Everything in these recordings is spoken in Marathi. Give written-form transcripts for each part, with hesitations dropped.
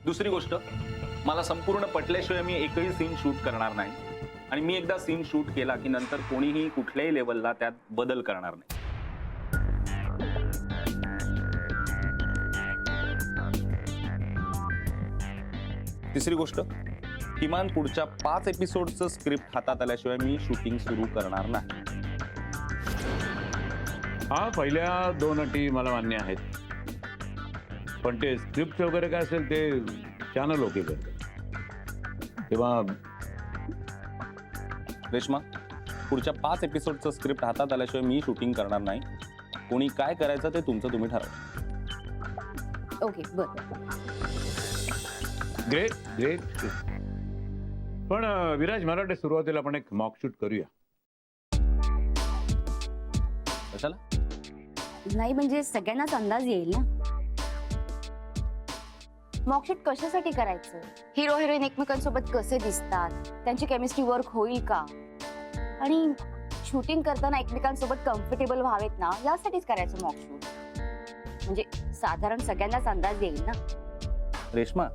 दुसरी गोष्ट, मला संपूर्ण पटल्याशिवाय मी एकही सीन शूट करणार नाही आणि मी एकदा सीन शूट केला की नंतर कोणीही कुठल्याही लेवलला त्यात बदल करणार नाही. तिसरी गोष्ट, किमान पुढच्या 5 एपिसोडचं स्क्रिप्ट हातात आल्याशिवाय मी शूटिंग सुरू करणार नाही. हा, पहिल्या 2 अटी मला मान्य आहेत, पण ते स्क्रिप्ट वगैरे काय असेल ते चॅनल ओके करतात तेव्हा. रेश्मा, पुढच्या 5 एपिसोडचं स्क्रिप्ट हातात आल्याशिवाय मी शूटिंग करणार नाही. कोणी काय करायचं ते तुमचं तुम्ही ठरवा. ओके बरं. Great great. पण विराज, मला वाटतं सुरुवातीला आपण एक मॉक शूट करूया. कशाला? नाही म्हणजे सगळ्यांनाच अंदाज येईल ना. मॉकशूट कशासाठी करायचं? हिरो हिरोईन एकमेकांसोबत कसे दिसतात, त्यांची केमिस्ट्री वर्क होईल का, आणि शूटिंग करताना एकमेकांसोबत कम्फर्टेबल व्हावेत ना, यासाठीच करायचं मॉकशूट. म्हणजे साधारण सगळ्यांनाच अंदाज येईल ना. रेश्मा,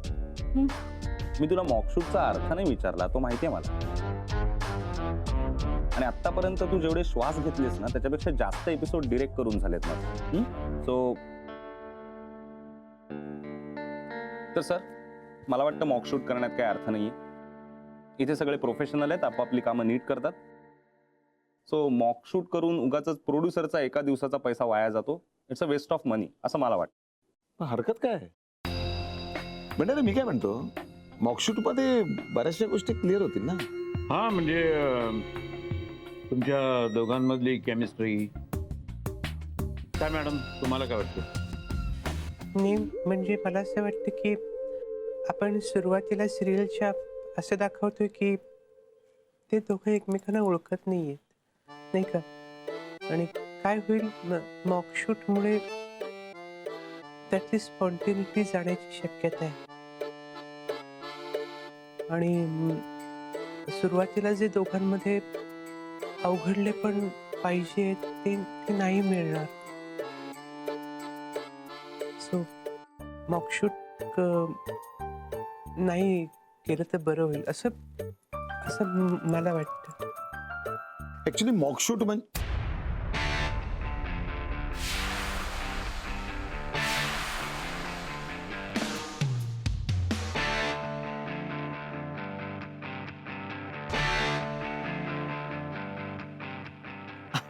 मी तुला मॉकशूटचा अर्थ नाही विचारला, तो माहितीये मला. आणि आतापर्यंत तू जेवढे श्वास घेतलेस ना त्याच्यापेक्षा जास्त एपिसोड डिरेक्ट करून झालेत ना. सो तर सर, मला वाटतं मॉकशूट करण्यात काही अर्थ नाहीये. इथे सगळे प्रोफेशनल आहेत, आपापली कामं नीट करतात. सो मॉकशूट करून उगाच प्रोड्युसरचा एका दिवसाचा पैसा वाया जातो. इट्स अ वेस्ट ऑफ मनी असं मला वाटतं. हरकत काय म्हणजे मी काय म्हणतो, मॉकशूट मध्ये बऱ्याचशा गोष्टी क्लिअर होतील ना. हा, म्हणजे तुमच्या दोघांमधली केमिस्ट्री काय मॅडम, तुम्हाला काय वाटतं? नाही म्हणजे मला असं वाटतं की आपण सुरुवातीला सिरियलच्या असं दाखवतोय की ते दोघं एकमेकांना ओळखत नाहीयेत, नाही का. आणि काय होईल, मॉकशूटमुळे त्याची स्पॉन्टेनिटी जाण्याची शक्यता आहे. आणि सुरुवातीला जे दोघांमध्ये अवघडले पण पाहिजे ते नाही मिळणार. सो मॉकशूट नाही केलं तर बरं होईल असं असं मला वाटतं. ऍक्च्युली मॉकशूट म्हणजे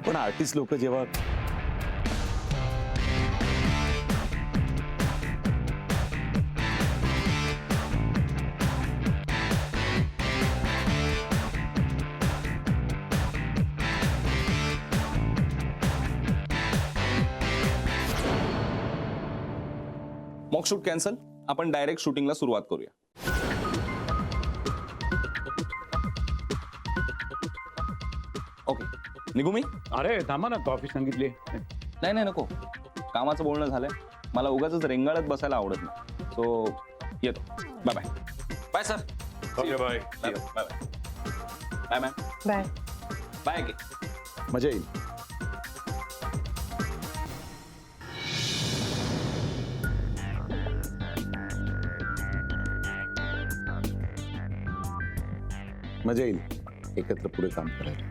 पण आर्टिस्ट लोक जेव्हा मॉकशूट कॅन्सल, आपण डायरेक्ट शूटिंगला सुरुवात करूया. ओके, निघू मी? अरे थांबा ना, कॉफी सांगितली. नाही नाही नको, कामाचं बोलणं झालंय. मला उगाच रेंगाळत बसायला आवडत नाही. सो येतो. Bye bye. Bye sir. Okay bye. Bye bye. Bye ma'am. Bye. Bye. मजा येईल. मजा येईल एकत्र पुढे काम करायला.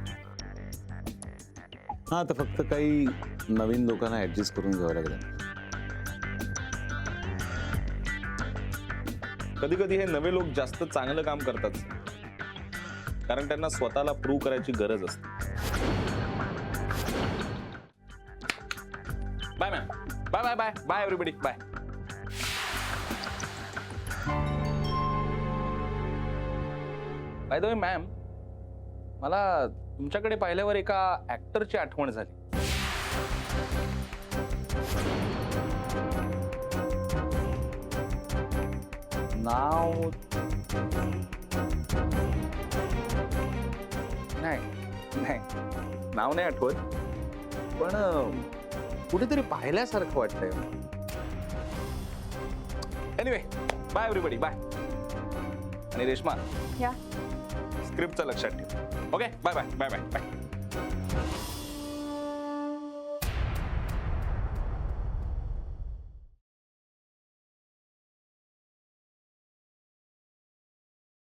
हा, तर फक्त काही नवीन लोकांना ऍडजस्ट करून घ्यावं लागेल. कधी कधी हे नवे लोक जास्त चांगलं काम करतात, कारण त्यांना स्वतःला प्रूव्ह करायची गरज असते. Bye ma'am. Bye bye bye bye everybody. Bye. By the way ma'am, मला तुमच्याकडे पाहिल्यावर एका ऍक्टरची आठवण झाली. नाव नाही नाही नाव नाही आठवत, पण कुठेतरी पाहिल्यासारखं वाटतंय. Anyway, bye everybody. बाय. आणि रेश्मा, या स्क्रिप्टचं लक्षात ठेव. Okay, bye bye bye bye bye.